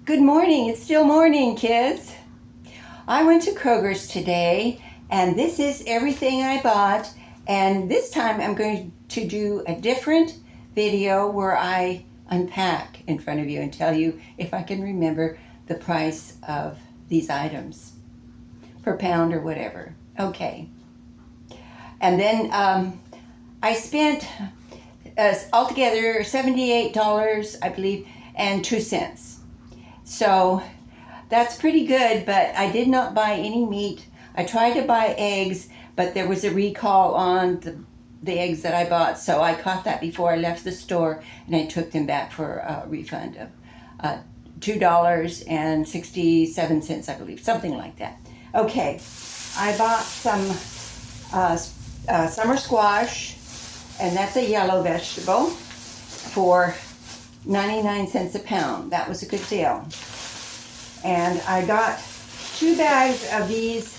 Good morning. It's still morning, kids. I went to Kroger's today, and this is everything I bought. And this time I'm going to do a different video where I unpack in front of you and tell you if I can remember the price of these items per pound or whatever. Okay. And then I spent altogether $78, I believe, and 2 cents. So that's pretty good, but I did not buy any meat. I tried to buy eggs, but there was a recall on the eggs that I bought, so I caught that before I left the store, and I took them back for a refund of $2.67, I believe, something like that. Okay, I bought some summer squash, and that's a yellow vegetable, for 99 cents a pound. That was a good deal. And I got 2 bags of these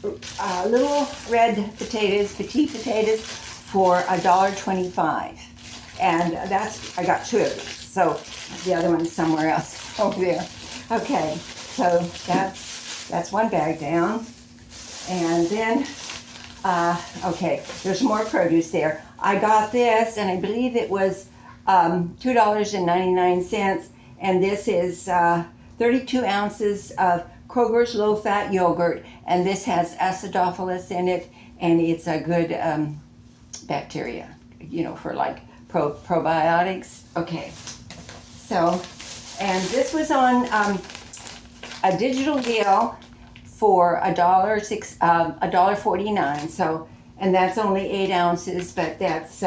little red potatoes, petite potatoes, for $1.25. And I got 2 of these. So the other one's somewhere else over there. Okay, so that's 1 bag down. And then, okay, there's more produce there. I got this, and I believe it was $2.99, and this is 32 ounces of Kroger's low-fat yogurt, and this has acidophilus in it, and it's a good bacteria, for like probiotics. Okay, so, and this was on a digital deal for $1.49. So, and that's only 8 ounces, but that's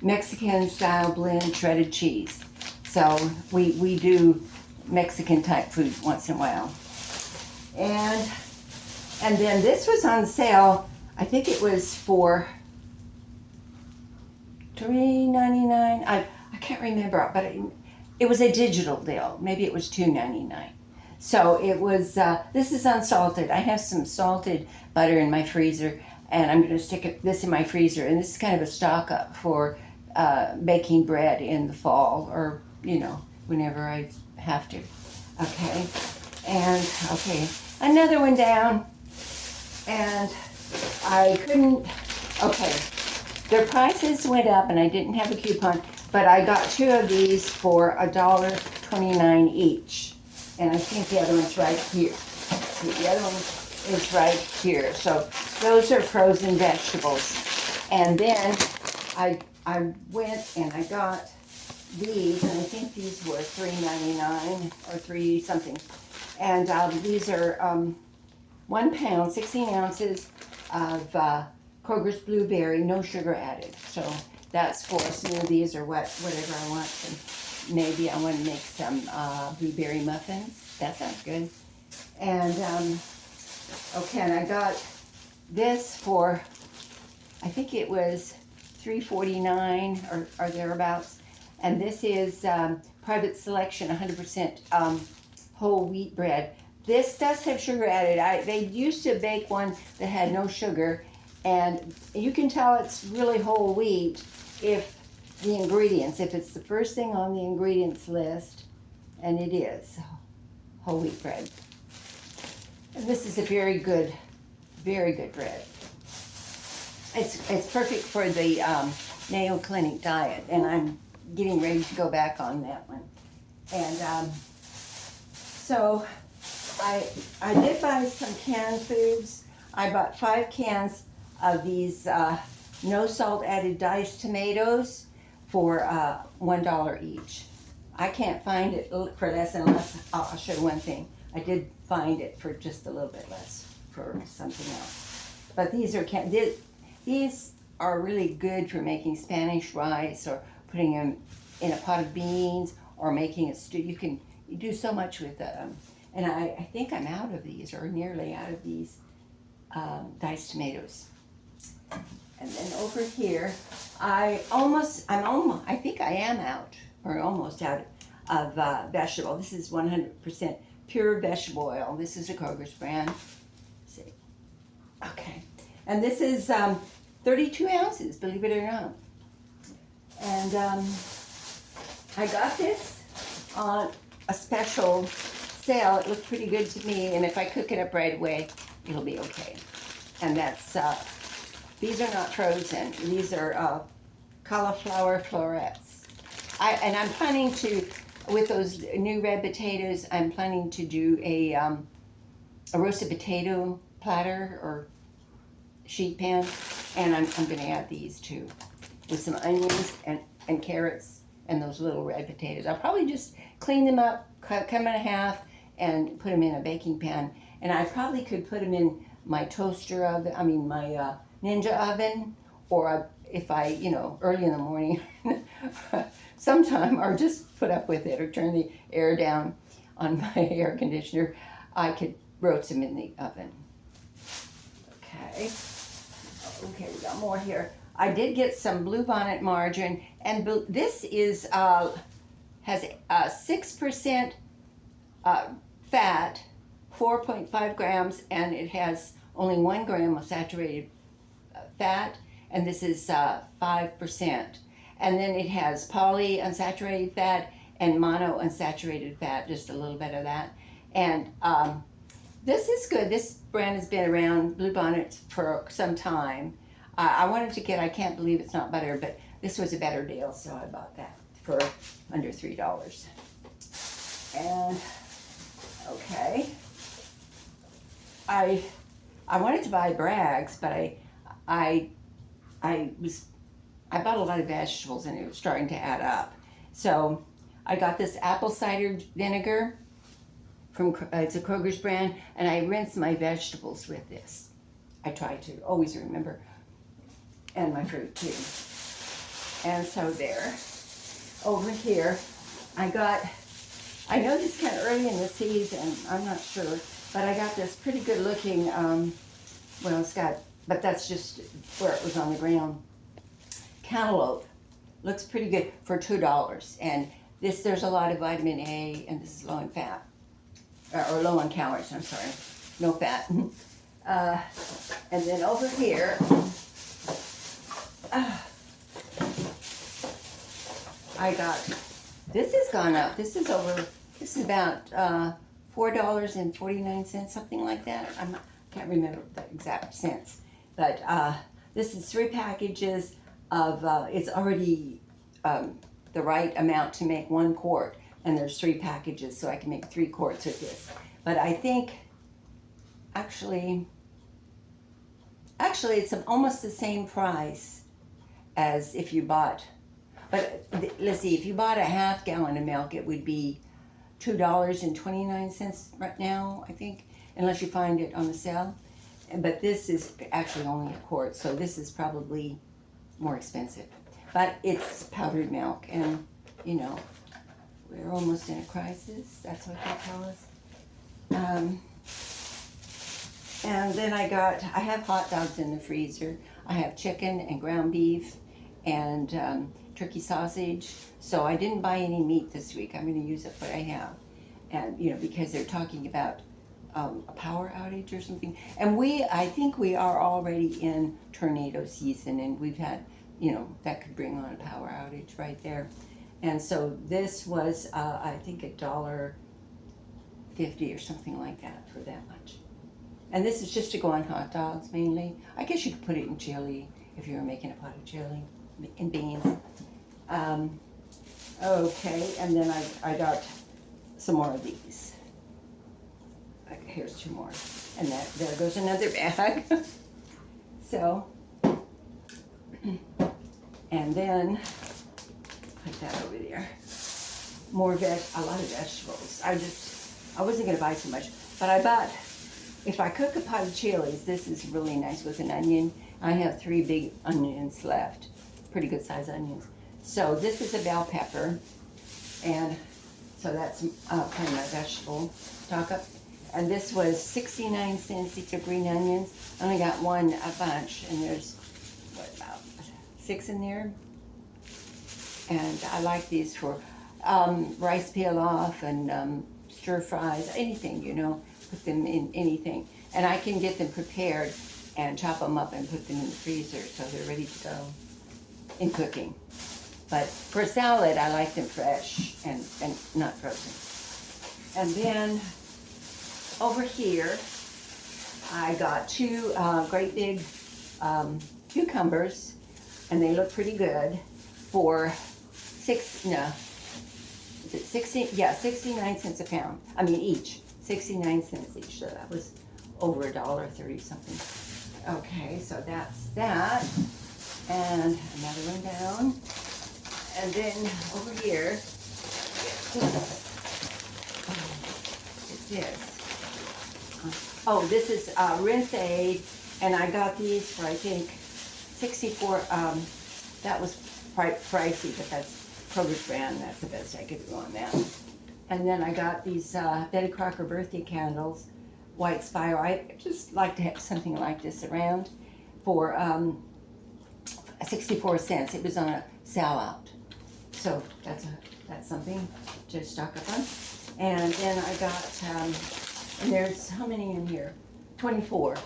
Mexican style blend shredded cheese. So we do Mexican type food once in a while. And then this was on sale. I think it was for $3.99. I can't remember, but it was a digital deal. Maybe it was $2.99. So it was, this is unsalted. I have some salted butter in my freezer, and I'm going to stick this in my freezer. And this is kind of a stock up for baking bread in the fall, or, whenever I have to. Okay. And, okay, another one down. And I couldn't, okay, their prices went up, and I didn't have a coupon, but I got 2 of these for $1.29 each. And I think the other one's right here. See, the other one is right here. So those are frozen vegetables. And then I went and I got these, and I think these were $3.99 or 3 something. And these are 1 pound, 16 ounces of Kroger's blueberry, no sugar added. So that's for smoothies or whatever I want. And maybe I want to make some blueberry muffins. That sounds good. And okay, and I got this for, I think it was $3.49 or thereabouts. And this is Private Selection 100% whole wheat bread. This does have sugar added. They used to bake one that had no sugar, and you can tell it's really whole wheat if it's the first thing on the ingredients list, and it is whole wheat bread. And this is a very good bread. It's perfect for the Mayo Clinic diet, and I'm getting ready to go back on that one. And so I did buy some canned foods. I bought 5 cans of these no salt added diced tomatoes for $1 each. I can't find it for less unless, I'll show you one thing. I did find it for just a little bit less for something else. But these are really good for making Spanish rice, or putting them in a pot of beans, or making a stew. You do so much with them. And I think I'm out of these, or nearly out of these diced tomatoes. And then over here, I think I am out, or almost out of vegetable. This is 100% pure vegetable oil. This is a Kroger's brand. Let's see. Okay. And this is 32 ounces, believe it or not. And I got this on a special sale, it looked pretty good to me, and if I cook it up right away, it'll be okay. And that's, these are not frozen. These are cauliflower florets. And I'm planning to, with those new red potatoes, I'm planning to do a roasted potato platter or sheet pan, and I'm going to add these too, with some onions and carrots and those little red potatoes. I'll probably just clean them up, cut them in half, and put them in a baking pan. And I probably could put them in my toaster oven, my Ninja oven, or if I, early in the morning, sometime, or just put up with it, or turn the air down on my air conditioner, I could roast them in the oven. Okay. Okay, we got more here. I did get some Bluebonnet margarine, and this is has 6% fat, 4.5 grams, and it has only 1 gram of saturated fat, and this is 5%. And then it has poly unsaturated fat and mono unsaturated fat, just a little bit of that. And this is good. This brand has been around, Bluebonnet, for some time. I wanted to get, I can't believe it's not butter, but this was a better deal, so I bought that for under $3. And, okay. I wanted to buy Bragg's, but I bought a lot of vegetables and it was starting to add up. So I got this apple cider vinegar from, it's a Kroger's brand, and I rinse my vegetables with this. I try to always remember, and my fruit too. And so there. Over here, I know this is kind of early in the season, I'm not sure, but I got this pretty good looking, but that's just where it was on the ground. Cantaloupe. Looks pretty good for $2. And there's a lot of vitamin A, and this is low in fat. Or low on calories, I'm sorry. No fat. And then over here, I got, this has gone up. This is about $4.49, something like that. Can't remember the exact cents. But this is 3 packages of, it's already the right amount to make 1 quart. And there's 3 packages, so I can make 3 quarts of this. But I think, actually it's almost the same price as if you bought, but let's see, if you bought a half gallon of milk, it would be $2.29 right now, I think, unless you find it on the sale. But this is actually only a quart, so this is probably more expensive. But it's powdered milk, and we're almost in a crisis. That's what they tell us. And then I have hot dogs in the freezer. I have chicken and ground beef and turkey sausage. So I didn't buy any meat this week. I'm going to use up what I have. And, because they're talking about a power outage or something. And I think we are already in tornado season, and we've had, that could bring on a power outage right there. And so this was, I think, $1.50 or something like that for that much. And this is just to go on hot dogs mainly. I guess you could put it in chili if you were making a pot of chili and beans. Okay, and then I got some more of these. Here's 2 more. And there goes another bag. So, and then put that over there. A lot of vegetables. I wasn't going to buy so much, but I bought, if I cook a pot of chilies, this is really nice with an onion. I have 3 big onions left, pretty good sized onions. So this is a bell pepper, and so that's part of my vegetable stock up. And this was 69 cents. These are green onions. I only got a bunch, and there's, about 6 in there. And I like these for rice pilaf and stir fries, anything, put them in anything. And I can get them prepared and chop them up and put them in the freezer so they're ready to go in cooking. But for salad, I like them fresh and not frozen. And then over here, I got two great big cucumbers, and they look pretty good for is it 60? Yeah, 69 cents a pound. I mean each, 69 cents each. So that was over $1.30 something. Okay, so that's that. And another one down. And then over here, this. Oh, this is Rinse Aid, and I got these for I think 64. That was pricey, but that's Kroger's brand. That's the best I could do on that. And then I got these Betty Crocker birthday candles, white spiral. I just like to have something like this around for 64 cents. It was on a sellout, so that's something to stock up on. And then I got, and there's how many in here? 24.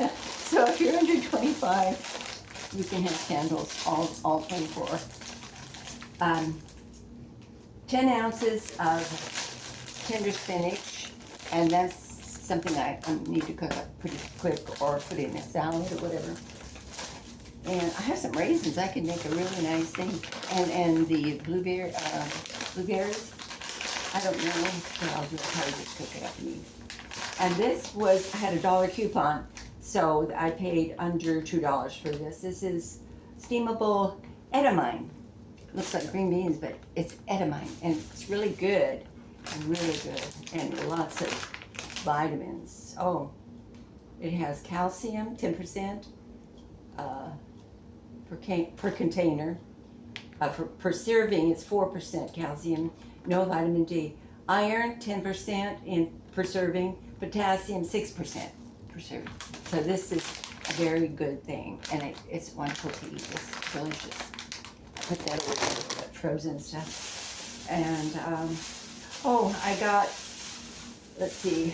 So if you're under 25, you can have candles, all 24. 10 ounces of tender spinach, and that's something I need to cook up pretty quick or put in a salad or whatever. And I have some raisins. I can make a really nice thing. And the blueberries. I don't know, but I'll probably just cook it up and eat. And this was, I had a $1 coupon, so I paid under $2 for this. This is steamable edamame. Looks like green beans, but it's edamame, and it's really good, and lots of vitamins. Oh, it has calcium, 10% per container. Per serving, it's 4% calcium, no vitamin D. Iron, 10% per serving. Potassium, 6% per serving. So this is a very good thing, and it's wonderful to eat. It's delicious. I put that over there, that frozen stuff. And, I got, let's see,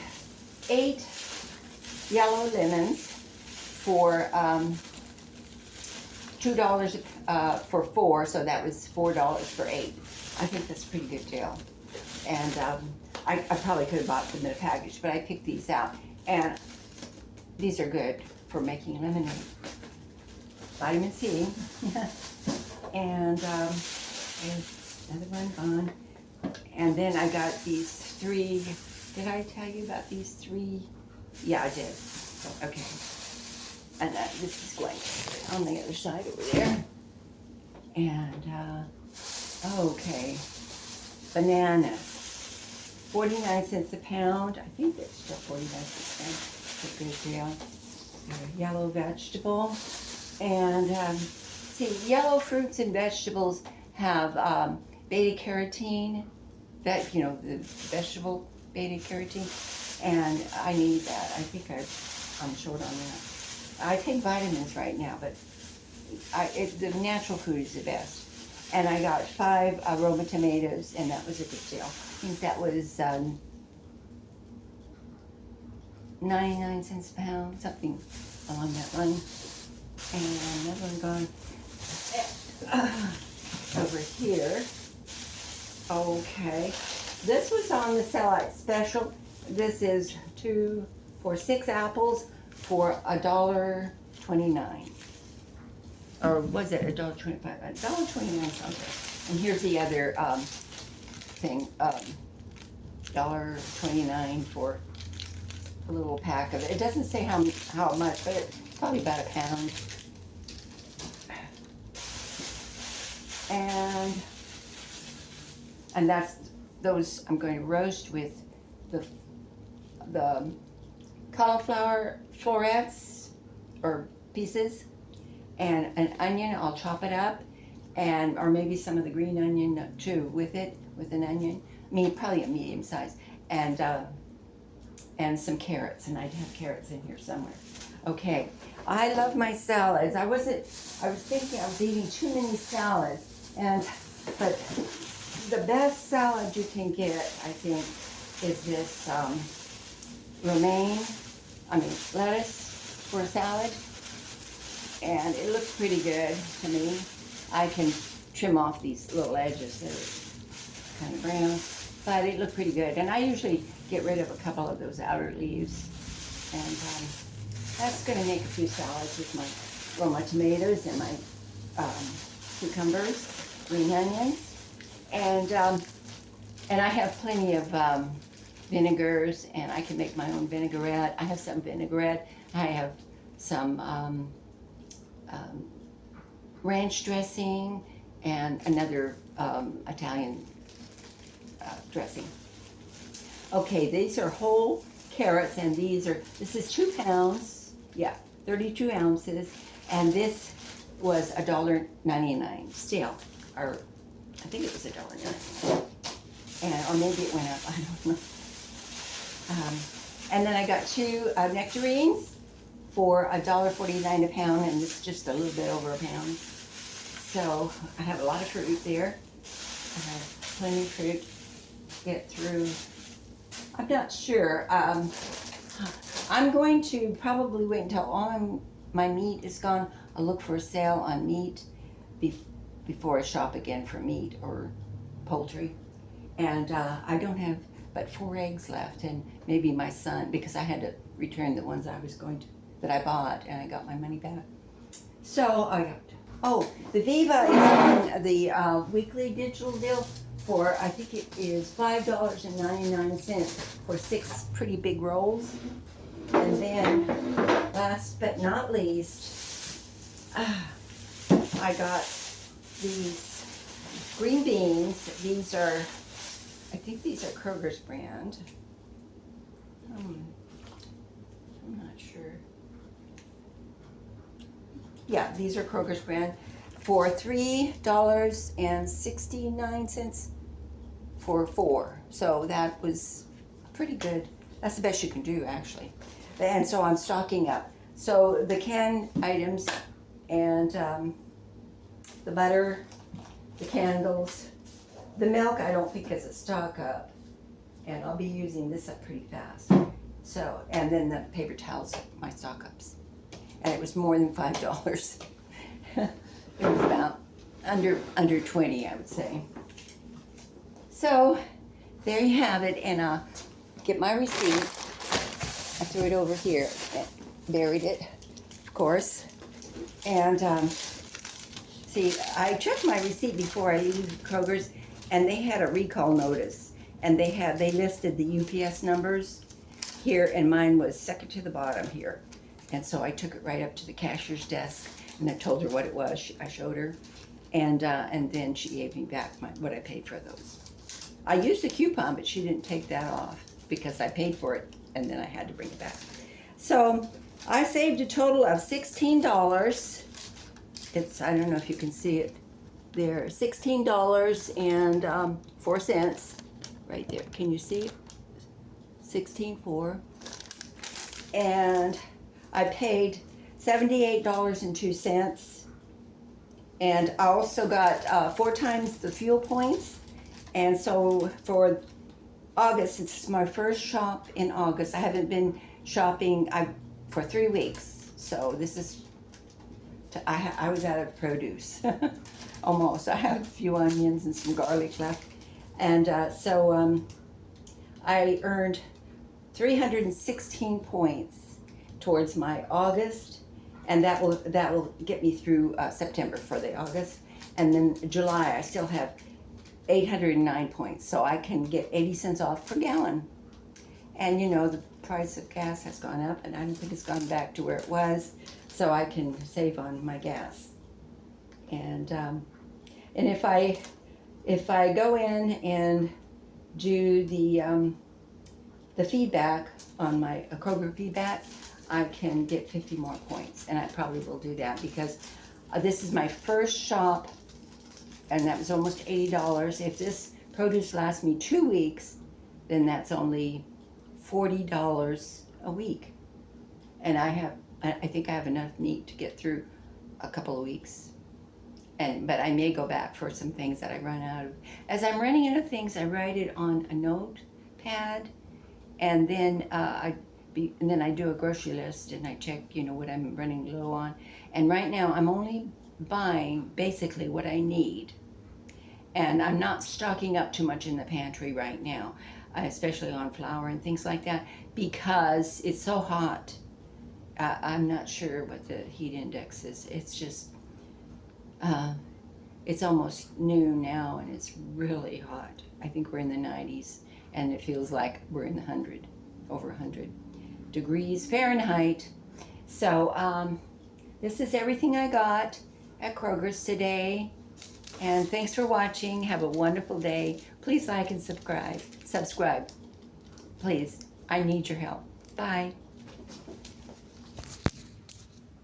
8 yellow lemons for $2 for 4, so that was $4 for 8. I think that's a pretty good deal. And I probably could have bought them in a package, but I picked these out. And these are good for making lemonade. Vitamin C. And there's another one gone. And then I got these 3. Did I tell you about these 3? Yeah, I did. Okay. And this is going on the other side over there. And, okay. Bananas. 49 cents a pound. I think that's still 49 cents. It's a good deal. Yellow vegetable. And, see, yellow fruits and vegetables have beta carotene. That, the vegetable beta carotene. And I need that. I think I'm short on that. I take vitamins right now, but the natural food is the best. And I got 5 aroma tomatoes, and that was a good deal. I think that was 99 cents a pound, something along that line. And another one gone over here. Okay, this was on the sellout special. This is 2 for 6 apples for $1.29. Or was it $1.25? $1.29 something. And here's the other thing, $1.29 for a little pack of it. It doesn't say how much, but it's probably about a pound. And that's those I'm going to roast with the cauliflower florets or pieces, and an onion. I'll chop it up, or maybe some of the green onion too with it, with an onion. Probably a medium size, and some carrots, and I'd have carrots in here somewhere. Okay, I love my salads. I was thinking I was eating too many salads, but the best salad you can get, I think, is this lettuce for a salad, and it looks pretty good to me. I can trim off these little edges that are kind of brown, but it looked pretty good. And I usually get rid of a couple of those outer leaves. And that's going to make a few salads with my tomatoes and my cucumbers, green onions. And I have plenty of vinegars, and I can make my own vinaigrette. I have some vinaigrette. I have some ranch dressing and another Italian dressing. Okay, these are whole carrots, and this is 2 pounds, yeah, 32 ounces, and this was $1.99 still, or I think it was $1.99, and or maybe it went up, I don't know. And then I got 2 nectarines for $1.49 a pound, and it's just a little bit over a pound. So I have a lot of fruit there. I have plenty of fruit to get through. I'm not sure. I'm going to probably wait until all my meat is gone. I'll look for a sale on meat before I shop again for meat or poultry. And I don't have but 4 eggs left, and maybe my son, because I had to return the ones that I bought, and I got my money back. So the Viva is on the weekly digital deal for, I think it is $5.99 for 6 pretty big rolls. And then, last but not least, I got these green beans. These are, I think these are Kroger's brand. I'm not sure. Yeah, these are Kroger's brand for $3.69 for 4. So that was pretty good. That's the best you can do, actually. And so I'm stocking up. So the canned items and the butter, the candles, the milk I don't think is a stock up. And I'll be using this up pretty fast. So, and then the paper towels, my stock ups. And it was more than $5. It was about under 20, I would say. So there you have it, and I'll get my receipt. I threw it over here, buried it, of course. And see, I checked my receipt before I leave Kroger's, and they had a recall notice, and they listed the UPS numbers here, and mine was second to the bottom here. And so I took it right up to the cashier's desk, and I told her what it was. I showed her, and then she gave me back what I paid for those. I used a coupon, but she didn't take that off because I paid for it, and then I had to bring it back. So I saved a total of $16. It's, I don't know if you can see it there, $16.04 right there. Can you see it? 16.4. And I paid $78.02, and I also got 4 times the fuel points. And so for August, it's my first shop in August. I haven't been shopping for 3 weeks, so this is. I was out of produce, almost. I had a few onions and some garlic left, and so I earned 316 points towards my August, and that will get me through September for the August, and then July I still have 809 points, so I can get 80 cents off per gallon. And you know, the price of gas has gone up, and I don't think it's gone back to where it was, so I can save on my gas. And if I go in and do the feedback on my Kroger feedback, I can get 50 more points, and I probably will do that because this is my first shop, and that was almost $80. If this produce lasts me 2 weeks, then that's only $40 a week, and I think I have enough meat to get through a couple of weeks. But I may go back for some things that I run out of. As I'm running out of things, I write it on a notepad, and then I do a grocery list, and I check, what I'm running low on. And right now, I'm only buying basically what I need. And I'm not stocking up too much in the pantry right now, especially on flour and things like that, because it's so hot. I'm not sure what the heat index is. It's just, uh, it's almost noon now and it's really hot. I think we're in the 90s and it feels like we're in the 100, over 100 degrees Fahrenheit. So this is everything I got at Kroger's today. And thanks for watching. Have a wonderful day. Please like and subscribe. Please. I need your help. Bye.